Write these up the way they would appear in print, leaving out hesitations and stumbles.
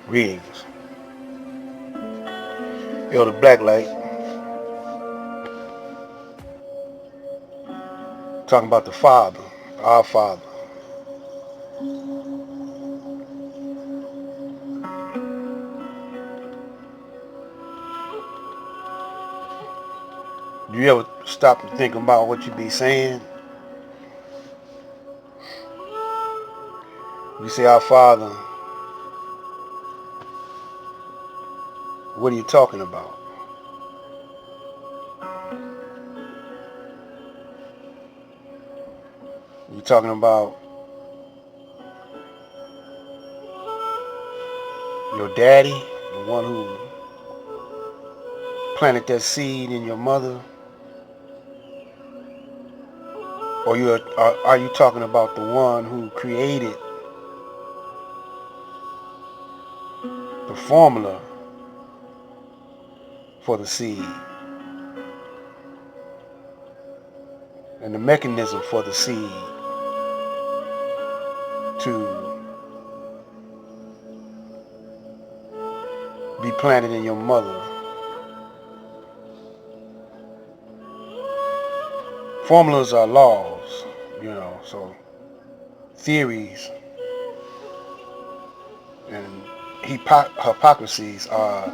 Readings. Elder Blacklight talking about the Father, our Father. Do you ever stop and think about what you be saying? You say our Father, what are you talking about? You talking about your daddy, the one who planted that seed in your mother? Or are you talking about the one who created the formula for the seed and the mechanism for the seed to be planted in your mother? Formulas are laws, so theories and hypocrisies are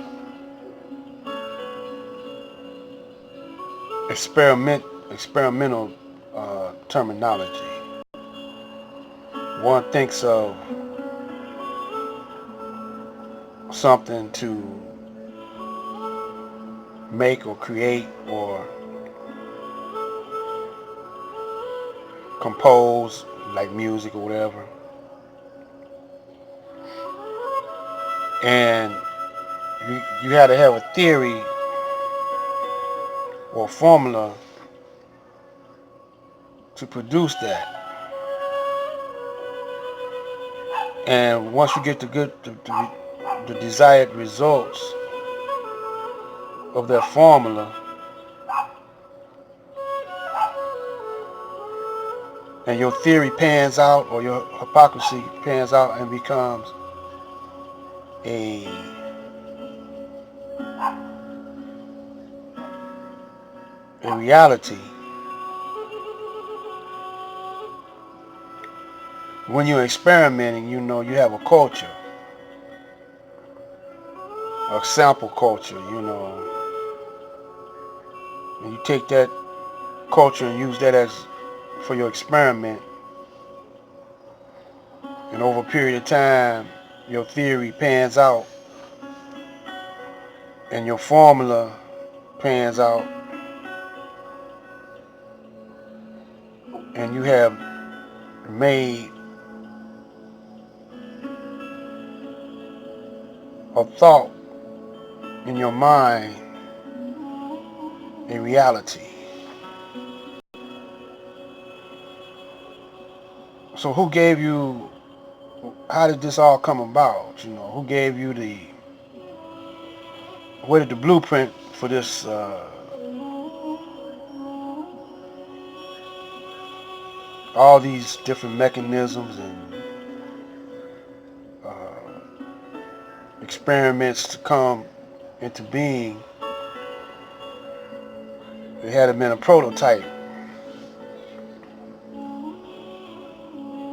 experimental terminology. One thinks of something to make or create or compose, like music or whatever, and you had to have a theory or formula to produce that. And once you get the desired results of that formula, and your theory pans out or your hypocrisy pans out and becomes a reality, when you're experimenting, you have a culture, a sample culture, and you take that culture and use that as for your experiment, and over a period of time your theory pans out and your formula pans out, and you have made a thought in your mind a reality. So how did this all come about? Who gave you where did the blueprint for this all these different mechanisms and experiments to come into being? It had been a prototype,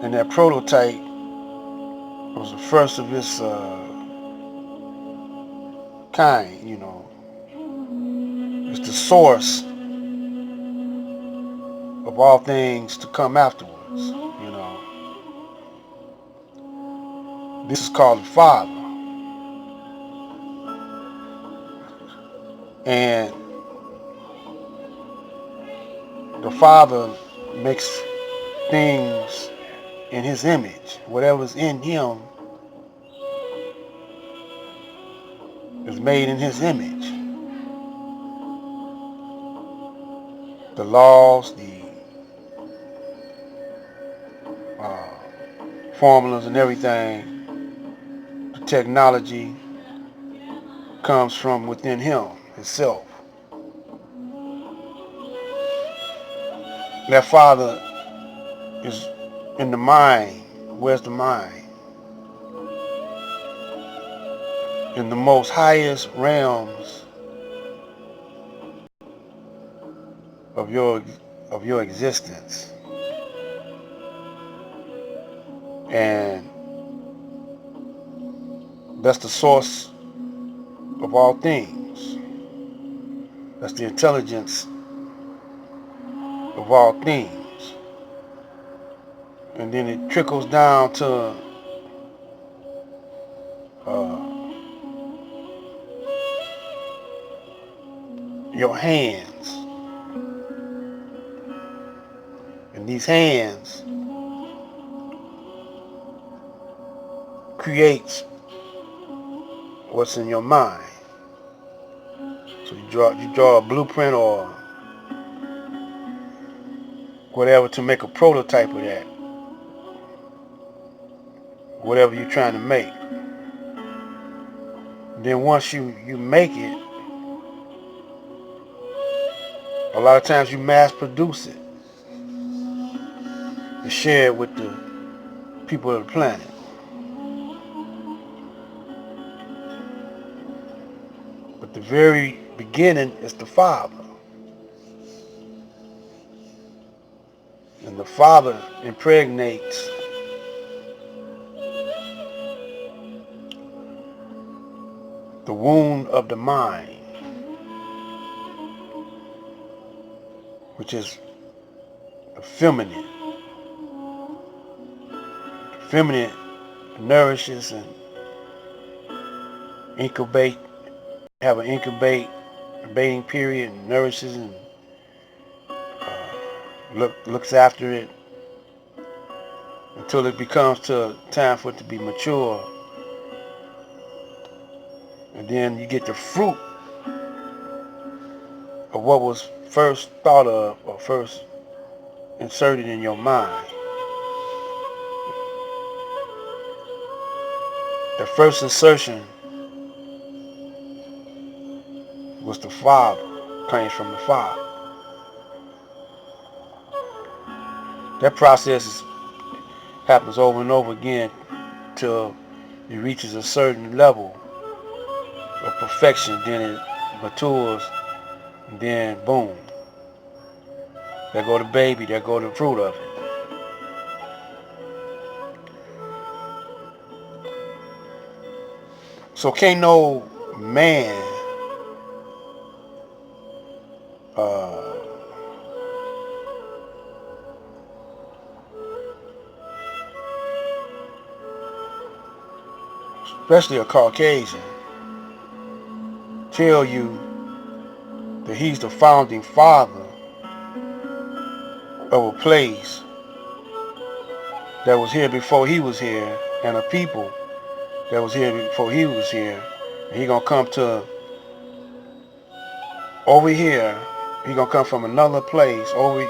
and that prototype was the first of its kind. It's the source of all things to come afterwards. This is called the Father, and the Father makes things in His image. Whatever's in Him is made in His image. The laws, the formulas and everything, the technology comes from within Him Himself. That Father is in the mind. Where's the mind? in the most highest realms of your existence. And that's the source of all things. That's the intelligence of all things. And then it trickles down to your hands. And these hands creates what's in your mind. So you draw a blueprint or whatever to make a prototype of that. Whatever you're trying to make. Then once you make it, a lot of times you mass produce it and share it with the people of the planet. But the very beginning is the Father. And the Father impregnates the wound of the mind, which is the feminine. The feminine nourishes and have an incubating period, and nourishes and looks after it until it becomes to time for it to be mature. And then you get the fruit of what was first thought of or first inserted in your mind. The first insertion was the Father, comes from the Father. That process happens over and over again till it reaches a certain level of perfection. Then it matures, and then boom, there go the baby, there go the fruit of it. So can't no man especially a Caucasian, tell you that he's the founding father of a place that was here before he was here, and a people that was here before he was here. And he gonna come to over here. He gonna come from another place over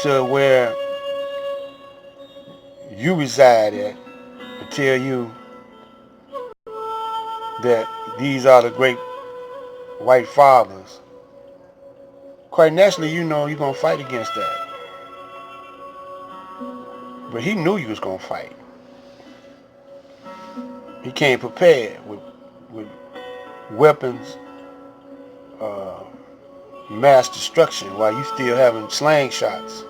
to where you reside at, and tell you that these are the great white fathers. Quite naturally, you know you're gonna fight against that. But he knew you was gonna fight. He came prepared with weapons, mass destruction, while you still having slingshots.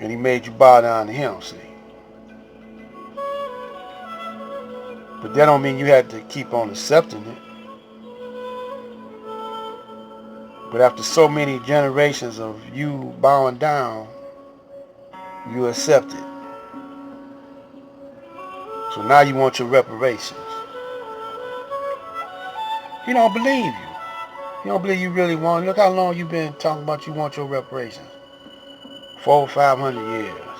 And he made you bow down to him, see. But that don't mean you had to keep on accepting it. But after so many generations of you bowing down, you accept it. So now you want your reparations. He don't believe you. He don't believe you really want it. Look how long you've been talking about you want your reparations. 400 or 500 years.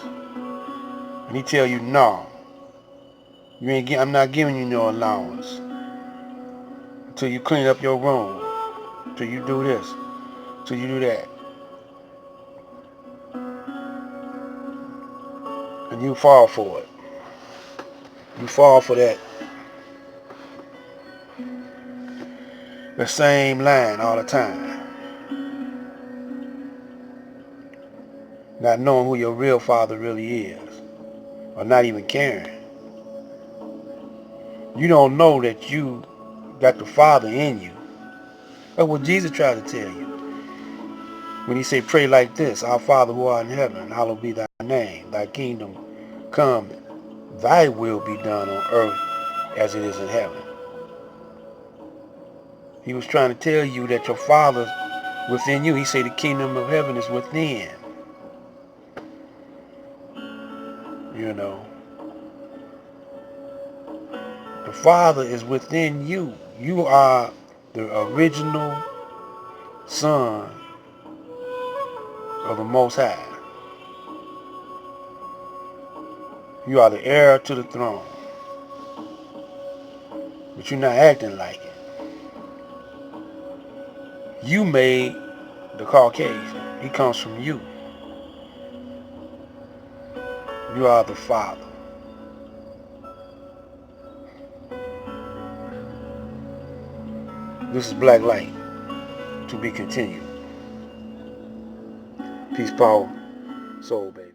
And he tell you, no. I'm not giving you no allowance. Until you clean up your room. Until you do this. Until you do that. And you fall for it. You fall for that. The same line all the time. Not knowing who your real father really is. Or not even caring. You don't know that you got the Father in you. That's what Jesus tried to tell you. When he said, pray like this, our Father who art in heaven, hallowed be thy name. Thy kingdom come, thy will be done on earth as it is in heaven. He was trying to tell you that your Father's within you. He said the kingdom of heaven is within. You know. The Father is within you. You are the original Son of the Most High. You are the heir to the throne. But you're not acting like it. You made the Caucasian. He comes from you. You are the Father. This is Black Light, to be continued. Peace, power, soul, baby.